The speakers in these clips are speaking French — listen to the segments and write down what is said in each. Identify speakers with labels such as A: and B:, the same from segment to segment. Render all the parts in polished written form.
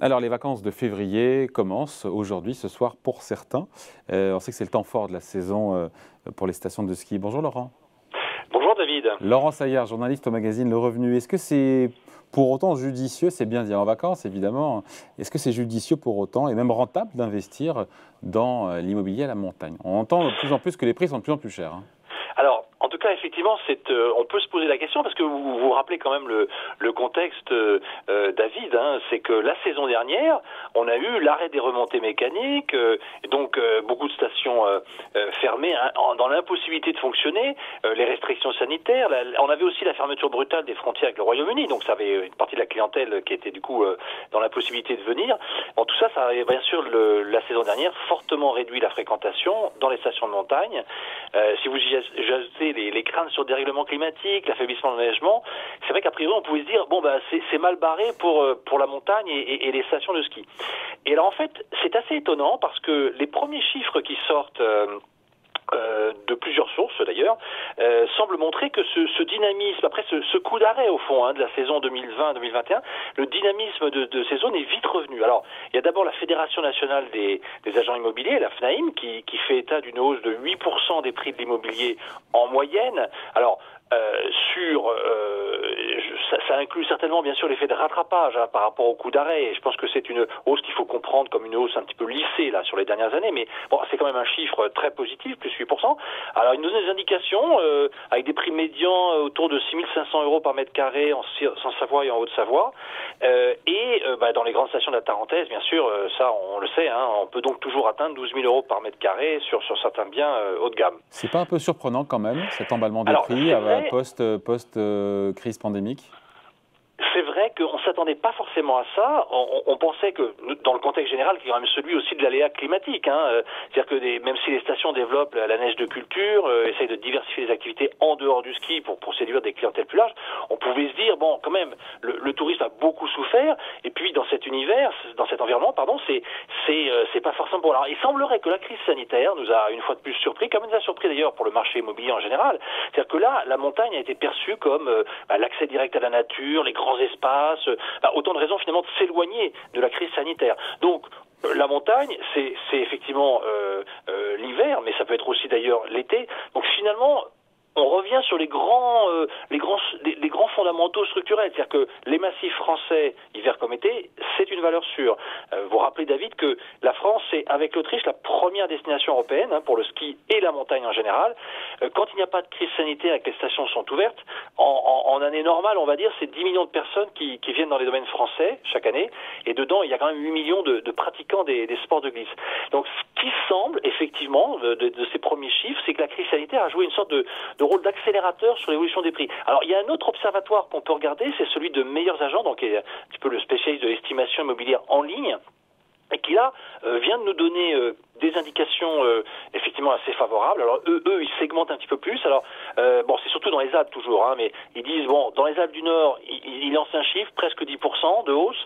A: Alors, les vacances de février commencent aujourd'hui, ce soir, pour certains. On sait que c'est le temps fort de la saison pour les stations de ski. Bonjour Laurent.
B: Bonjour David.
A: Laurent Saillard, journaliste au magazine Le Revenu. Est-ce que c'est pour autant judicieux, c'est bien dire en vacances évidemment, est-ce que c'est judicieux pour autant et même rentable d'investir dans l'immobilier à la montagne? On entend de plus en plus que les prix sont de plus en plus chers, hein.
B: Alors, en tout cas, effectivement, on peut se poser la question parce que vous vous rappelez quand même le contexte, David. Hein, c'est que la saison dernière, on a eu l'arrêt des remontées mécaniques, et donc beaucoup de stations fermées, hein, dans l'impossibilité de fonctionner, les restrictions sanitaires. On avait aussi la fermeture brutale des frontières avec le Royaume-Uni, donc ça avait une partie de la clientèle qui était du coup dans l'impossibilité de venir. Bon, tout ça, ça avait bien sûr la saison dernière fortement réduit la fréquentation dans les stations de montagne. Si vous y ajoutez les craintes sur le dérèglement climatique, l'affaiblissement de l'enneigement, c'est vrai qu'a priori on pouvait se dire bon bah c'est mal barré pour la montagne et les stations de ski. Et alors en fait c'est assez étonnant parce que les premiers chiffres qui sortent de plusieurs sources d'ailleurs, semble montrer que ce dynamisme, après ce coup d'arrêt au fond de la saison 2020-2021, le dynamisme de ces zones est vite revenu. Alors, il y a d'abord la Fédération nationale des agents immobiliers, la FNAIM, qui fait état d'une hausse de 8% des prix de l'immobilier en moyenne. Alors, ça inclut certainement bien sûr l'effet de rattrapage par rapport au coup d'arrêt. Et je pense que c'est une hausse qu'il faut comprendre comme une hausse un petit peu lissée là sur les dernières années, mais bon, c'est quand même un chiffre très positif, plus 8%. Alors il nous donne des indications avec des prix médians autour de 6 500 € par mètre carré en Savoie et en Haute-Savoie, dans les grandes stations de la Tarentaise, bien sûr, ça on le sait, hein, on peut donc toujours atteindre 12 000 € par mètre carré sur certains biens haut de gamme.
A: C'est pas un peu surprenant quand même, cet emballement des
B: Alors
A: prix
B: c'est vrai.
A: post-crise pandémique?
B: C'est vrai qu'on ne s'attendait pas forcément à ça. On pensait que, dans le contexte général, qui est quand même celui aussi de l'aléa climatique, hein, c'est-à-dire que même si les stations développent la neige de culture, essayent de diversifier les activités en dehors du ski pour séduire des clientèles plus larges, on pouvait se dire, bon, quand même, le tourisme a beaucoup souffert, et puis dans cet univers, dans cet environnement, pardon, c'est pas forcément bon. Alors, il semblerait que la crise sanitaire nous a une fois de plus surpris, comme elle nous a surpris d'ailleurs pour le marché immobilier en général. C'est-à-dire que là, la montagne a été perçue comme l'accès direct à la nature, les grands espaces, autant de raisons finalement de s'éloigner de la crise sanitaire. Donc la montagne, c'est effectivement l'hiver, mais ça peut être aussi d'ailleurs l'été. Donc finalement, on revient sur les grands fondamentaux structurels, c'est-à-dire que les massifs français, hiver comme été, c'est une valeur sûre. Vous rappelez, David, que la France est, avec l'Autriche, la première destination européenne pour le ski et la montagne en général. Quand il n'y a pas de crise sanitaire et que les stations sont ouvertes, en année normale, on va dire, c'est 10 millions de personnes qui viennent dans les domaines français chaque année, et dedans, il y a quand même 8 millions de pratiquants des sports de glisse. Donc, ce qui semble, effectivement, de ces premiers chiffres, c'est que la crise sanitaire a joué une sorte de rôle d'accélérateur sur l'évolution des prix. Alors, il y a un autre observatoire qu'on peut regarder, c'est celui de Meilleurs Agents, donc qui est un petit peu le spécialiste de l'estimation immobilière en ligne, et qui là vient de nous donner des indications effectivement assez favorables. Alors eux ils segmentent un petit peu plus. Alors c'est surtout dans les Alpes toujours, hein, mais ils disent bon, dans les Alpes du Nord ils lancent un chiffre presque 10% de hausse,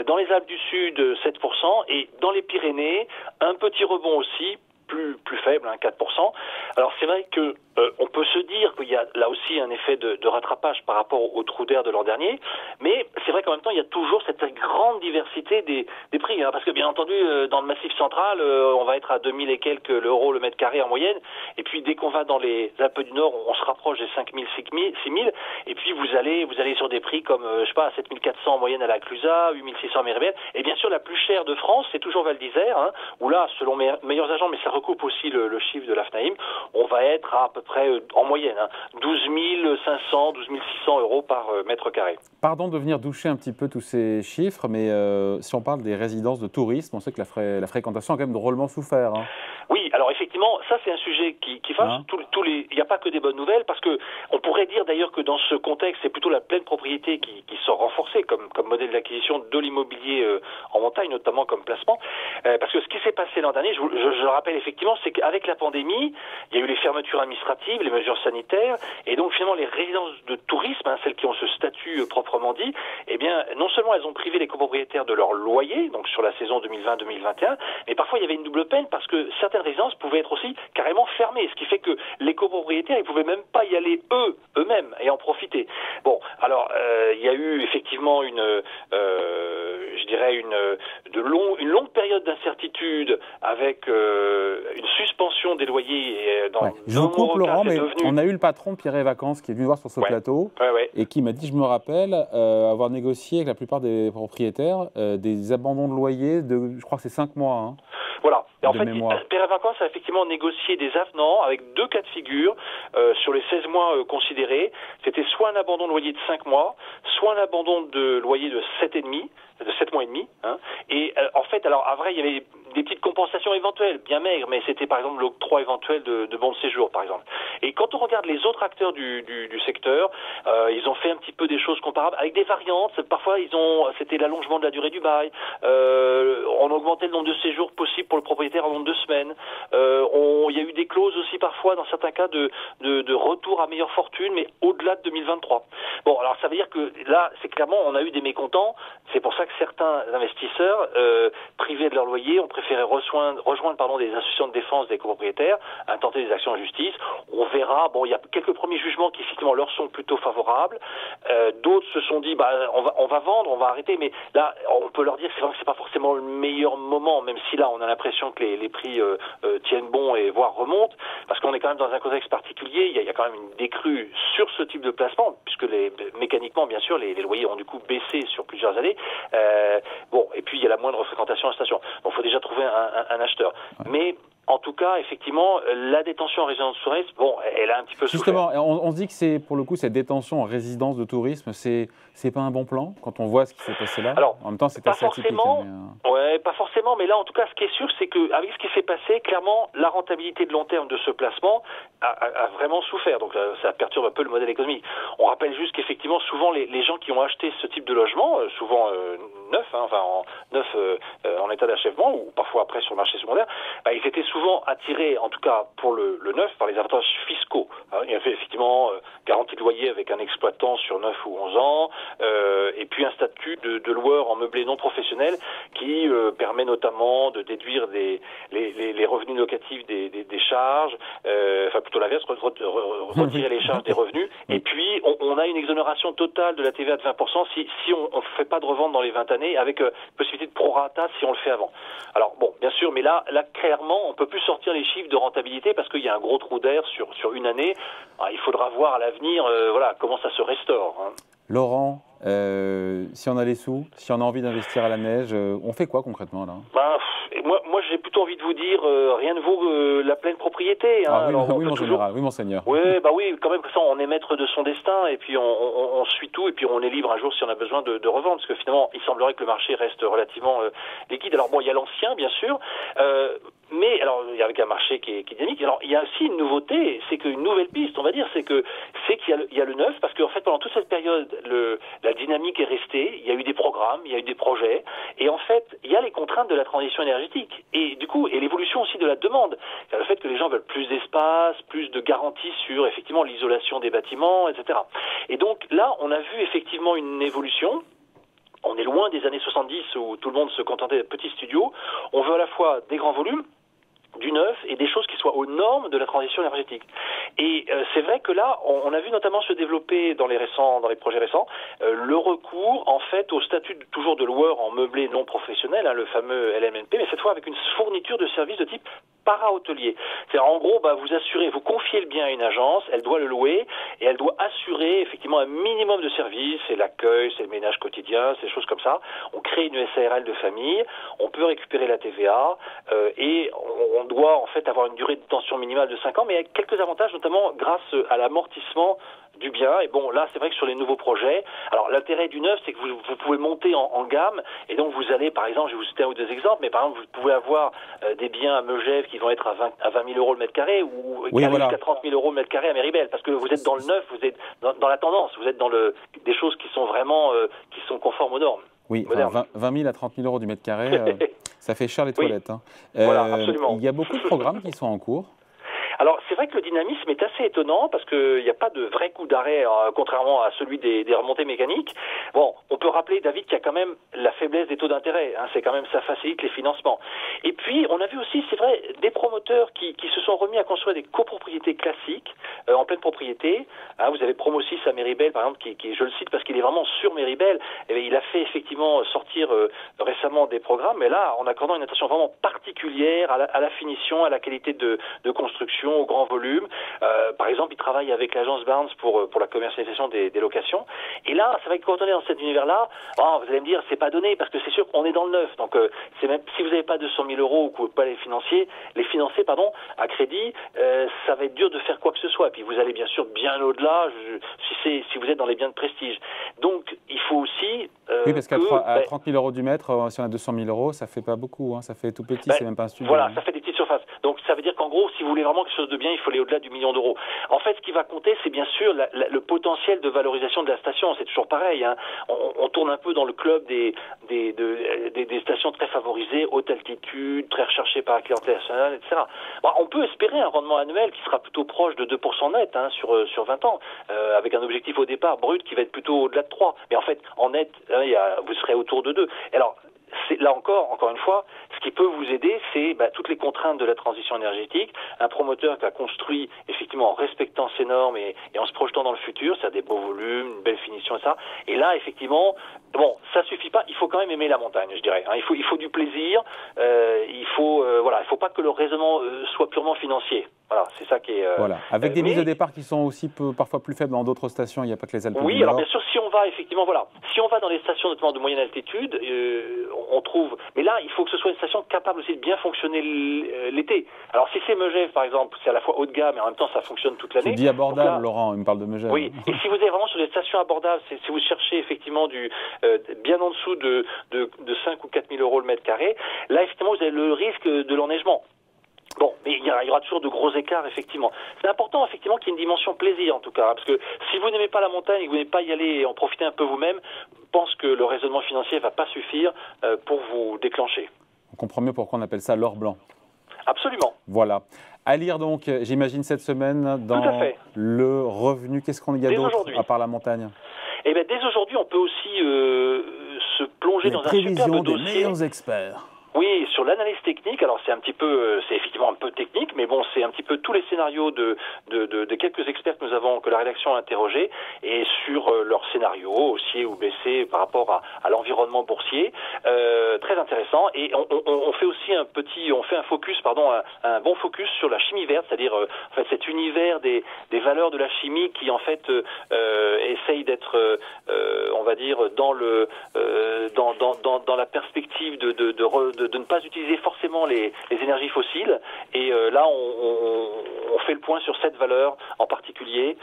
B: dans les Alpes du Sud 7%, et dans les Pyrénées un petit rebond aussi plus faible, 4%. Alors c'est vrai que on peut se dire qu'il y a là aussi un effet de rattrapage par rapport au trou d'air de l'an dernier, mais c'est vrai qu'en même temps il y a toujours cette grande diversité des prix, hein, parce que bien entendu dans le Massif central on va être à 2000 et quelques euros le mètre carré en moyenne, et puis dès qu'on va dans les Alpes du Nord on se rapproche des 5000, 6000, et puis vous allez sur des prix comme je sais pas, 7400 en moyenne à la Clusaz, 8600 à Méribel, et bien sûr la plus chère de France c'est toujours Val d'Isère, hein, où là selon Meilleurs Agents, mais ça recoupe aussi le chiffre de la FNAIM, on va être à peu près en moyenne 12 500, 12 600 € par mètre carré.
A: Pardon de venir doucher un petit peu tous ces chiffres, mais si on parle des résidences de tourisme, on sait que la fréquentation a quand même drôlement souffert, hein.
B: Oui, alors effectivement, ça c'est un sujet qui fâche. Il n'y a pas que des bonnes nouvelles, parce que on pourrait dire d'ailleurs que dans ce contexte, c'est plutôt la pleine propriété qui sort renforcée comme modèle d'acquisition de l'immobilier en montagne, notamment comme placement. Parce que ce qui s'est passé l'an dernier, je le rappelle effectivement, c'est qu'avec la pandémie, il y a eu les fermetures administratives, les mesures sanitaires, et donc finalement les résidences de tourisme, celles qui ont ce statut proprement dit, eh bien, non seulement elles ont privé les copropriétaires de leur loyer, donc sur la saison 2020-2021, mais parfois il y avait une double peine parce que certaines résidences pouvaient être aussi carrément fermées, ce qui fait que les copropriétaires, ils pouvaient même pas y aller eux-mêmes et en profiter. Bon, alors il y a eu effectivement je dirais une longue période d'incertitude avec une suspension des loyers dans
A: Je vous coupe, Laurent, mais on a eu le patron Pierre et Vacances qui est venu voir sur ce plateau et qui m'a dit, je me rappelle, avoir négocié avec la plupart des propriétaires des abandons de loyer de, je crois que c'est 5 mois. Hein.
B: Voilà. Et en fait, Pierre et Vacances a effectivement négocié des avenants avec 2 cas de figure sur les 16 mois considérés. C'était soit un abandon de loyer de 5 mois, soit un abandon de loyer de 7 mois et demi. Hein. Et en fait, alors à vrai, il y avait des petites compensations éventuelles, bien maigres, mais c'était par exemple l'octroi éventuel de bons de séjour, par exemple. Et quand on regarde les autres acteurs du secteur, ils ont fait un petit peu des choses comparables, avec des variantes. Parfois, c'était l'allongement de la durée du bail, on augmentait le nombre de séjours possibles pour le propriétaire en nombre de semaines. Il y a eu des clauses aussi parfois, dans certains cas, de retour à meilleure fortune, mais au-delà de 2023. Bon, alors ça veut dire que là, c'est clairement, on a eu des mécontents. C'est pour ça que certains investisseurs privés de leur loyer ont préféré rejoindre des institutions de défense des copropriétaires, intenter des actions en justice. On verra. Bon, il y a quelques premiers jugements qui effectivement leur sont plutôt favorables. D'autres se sont dit, on va vendre, on va arrêter. Mais là, on peut leur dire que c'est pas forcément le meilleur moment, même si là, on a l'impression que les prix tiennent bon et voire remontent, parce qu'on est quand même dans un contexte particulier. Il y a quand même une décrue sur ce type de placement, puisque mécaniquement, bien sûr, les loyers ont du coup baissé sur plusieurs années. Et puis il y a la moindre fréquentation à la station. Donc il faut déjà trouver un acheteur. Mais en tout cas, effectivement, la détention en résidence de tourisme, elle a un petit peu souffert.
A: Justement, on se dit que c'est, pour le coup, cette détention en résidence de tourisme, c'est pas un bon plan quand on voit ce qui s'est passé là.
B: Alors,
A: en même temps, c'est assez atypique.
B: Pas forcément, mais là, en tout cas, ce qui est sûr, c'est qu'avec ce qui s'est passé, clairement, la rentabilité de long terme de ce placement a vraiment souffert. Donc, ça perturbe un peu le modèle économique. On rappelle juste qu'effectivement, souvent, les gens qui ont acheté ce type de logement, souvent neuf, en état d'achèvement, ou parfois après sur le marché secondaire, ils étaient souvent attirés, en tout cas pour le neuf, par les avantages fiscaux. Il y avait effectivement garantie de loyer avec un exploitant sur 9 ou 11 ans, et puis un statut de loueur en meublé non professionnel qui permet notamment de déduire les revenus locatifs des charges, plutôt l'inverse, retirer les charges des revenus. Et puis, on a une exonération totale de la TVA de 20% si on ne fait pas de revente dans les 20 années, avec possibilité de prorata si on le fait avant. Alors, bon, bien sûr, mais là clairement, on peut plus sortir les chiffres de rentabilité parce qu'il y a un gros trou d'air sur une année. Alors, il faudra voir à l'avenir comment ça se restaure. Hein.
A: Laurent, si on a les sous, si on a envie d'investir à la neige, on fait quoi concrètement là ?
B: Moi, j'ai plutôt envie de vous dire, rien ne vaut la pleine propriété. Hein.
A: Oui, mon général, oui, monseigneur.
B: Oui, quand même, ça, on est maître de son destin, et puis on suit tout, et puis on est libre un jour si on a besoin de revendre, parce que finalement, il semblerait que le marché reste relativement liquide. Alors bon, il y a l'ancien, bien sûr, mais alors, avec un marché qui est dynamique. Alors, il y a aussi une nouveauté, c'est qu'une nouvelle piste, on va dire, c'est qu'il y a le neuf, parce qu'en fait, pendant toute cette période, la dynamique est restée, il y a eu des programmes, il y a eu des projets, et en fait, il y a les contraintes de la transition énergétique, et du coup, et l'évolution aussi de la demande. C'est le fait que les gens veulent plus d'espace, plus de garanties sur, effectivement, l'isolation des bâtiments, etc. Et donc, là, on a vu effectivement une évolution. On est loin des années 70 où tout le monde se contentait de petits studios. On veut à la fois des grands volumes, du neuf et des choses qui soient aux normes de la transition énergétique. Et c'est vrai que là, on a vu notamment se développer dans les projets récents, le recours en fait au statut toujours de loueur en meublé non professionnel, le fameux LMNP, mais cette fois avec une fourniture de services de type para-hôtelier. C'est-à-dire, en gros, vous confiez le bien à une agence, elle doit le louer, et elle doit assurer effectivement un minimum de services, c'est l'accueil, c'est le ménage quotidien, c'est des choses comme ça. On crée une SARL de famille, on peut récupérer la TVA, et on doit en fait avoir une durée de détention minimale de 5 ans, mais avec quelques avantages, notamment grâce à l'amortissement du bien. Et bon, là, c'est vrai que sur les nouveaux projets, alors l'intérêt du neuf, c'est que vous pouvez monter en gamme, et donc vous allez, par exemple, je vais vous citer un ou deux exemples, mais par exemple, vous pouvez avoir des biens à Megève qui vont être à 20 000 euros le mètre carré, ou jusqu'à 30 000 euros le mètre carré à Méribel, parce que vous êtes dans le neuf, vous êtes dans la tendance, vous êtes dans des choses qui sont vraiment qui sont conformes aux normes.
A: Oui,
B: moderne.
A: enfin, 20 000 à 30 000 euros du mètre carré, ça fait cher les
B: Oui,
A: toilettes. Hein.
B: voilà, absolument.
A: Il y a beaucoup de programmes qui sont en cours.
B: Alors, c'est vrai que le dynamisme est assez étonnant parce qu'il n'y a pas de vrai coup d'arrêt, contrairement à celui des remontées mécaniques. Bon, on peut rappeler, David, qu'il y a quand même la faiblesse des taux d'intérêt. Hein, c'est quand même, ça facilite les financements. Et puis, on a vu aussi, c'est vrai, des promoteurs qui se sont remis à construire des copropriétés classiques en pleine propriété. Hein, vous avez Promosys à Méribel, par exemple, qui je le cite parce qu'il est vraiment sur Méribel. Et il a fait effectivement sortir récemment des programmes, mais là, en accordant une attention vraiment particulière à la finition, à la qualité de construction, au grand volume. Par exemple, il travaille avec l'agence Barnes pour la commercialisation des locations. Et là, c'est vrai que quand on est dans cet univers-là, vous allez me dire, c'est pas donné parce que c'est sûr qu'on est dans le neuf. Donc, c'est même si vous n'avez pas 200 000 euros ou que vous ne pouvez pas les financer, à crédit, ça va être dur de faire quoi que ce soit. Et puis, vous allez bien sûr bien au-delà si vous êtes dans les biens de prestige. Donc, il faut aussi
A: oui, parce qu'à 30 000 euros du mètre, si on a 200 000 euros, ça fait pas beaucoup. Hein, ça fait tout petit, c'est même pas un studio.
B: Voilà, ça fait des petites surfaces. Donc, ça veut dire qu'en gros, si vous voulez vraiment quelque chose de bien, il faut aller au-delà du million d'euros. En fait, ce qui va compter, c'est bien sûr le potentiel de valorisation de la station. C'est toujours pareil. Hein. On tourne un peu dans le club des stations très favorisées, haute altitude, très recherchées par la clientèle nationale, etc. Bon, on peut espérer un rendement annuel qui sera plutôt proche de 2% net sur 20 ans, avec un objectif au départ brut qui va être plutôt au-delà de 3. Mais en fait, en net, vous serez autour de 2. Et alors, là encore une fois, ce qui peut vous aider, c'est toutes les contraintes de la transition énergétique. Un promoteur qui a construit effectivement en respectant ces normes et en se projetant dans le futur, c'est-à-dire des beaux volumes, une belle finition et ça. Et là, effectivement, ça suffit pas. Il faut quand même aimer la montagne, je dirais. Hein. Il faut du plaisir. Il faut pas que le raisonnement soit purement financier. Voilà, c'est ça qui est.
A: Voilà, avec des mises de départ qui sont aussi parfois plus faibles dans d'autres stations. Il n'y a pas que les Alpes du Nord.
B: Oui, alors bien sûr, si on va dans les stations notamment de moyenne altitude, on trouve. Mais là, il faut que ce soit une station capable aussi de bien fonctionner l'été. Alors si c'est Megève, par exemple, c'est à la fois haut de gamme, mais en même temps, ça fonctionne toute l'année.
A: Tu dis abordable, là, Laurent. Il me parle de Megève.
B: Oui. Et si vous êtes vraiment sur des stations abordables, si vous cherchez effectivement bien en dessous de 5 ou 4 000 euros le mètre carré, là, effectivement, vous avez le risque de l'enneigement. Bon, mais il y aura toujours de gros écarts, effectivement. C'est important, effectivement, qu'il y ait une dimension plaisir, en tout cas. Hein, parce que si vous n'aimez pas la montagne et que vous n'aimez pas y aller et en profiter un peu vous-même, je pense que le raisonnement financier ne va pas suffire pour vous déclencher.
A: On comprend mieux pourquoi on appelle ça l'or blanc.
B: Absolument.
A: Voilà. À lire donc, j'imagine, cette semaine dans le revenu. Qu'est-ce qu'on y a d'autre à part la montagne?
B: Eh bien, dès aujourd'hui, on peut aussi se plonger dans un superbe dossier.
A: Des meilleurs experts.
B: Oui, sur l'analyse technique, alors c'est effectivement un peu technique, mais bon, c'est un petit peu tous les scénarios de quelques experts que la rédaction a interrogés, et sur leurs scénarios, haussiers ou baissés par rapport à l'environnement boursier, très intéressant. Et on fait aussi un bon focus sur la chimie verte, c'est-à-dire en fait cet univers des valeurs de la chimie qui en fait essaye d'être, on va dire, dans la perspective de ne pas utiliser forcément les énergies fossiles. Et là, on fait le point sur cette valeur en particulier,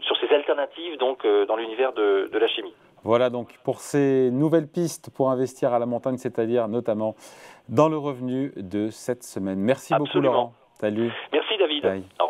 B: sur ces alternatives donc dans l'univers de la chimie.
A: Voilà donc pour ces nouvelles pistes pour investir à la montagne, c'est-à-dire notamment dans le revenu de cette semaine. Merci beaucoup Laurent. Salut.
B: Merci David.
A: Bye.
B: Au revoir.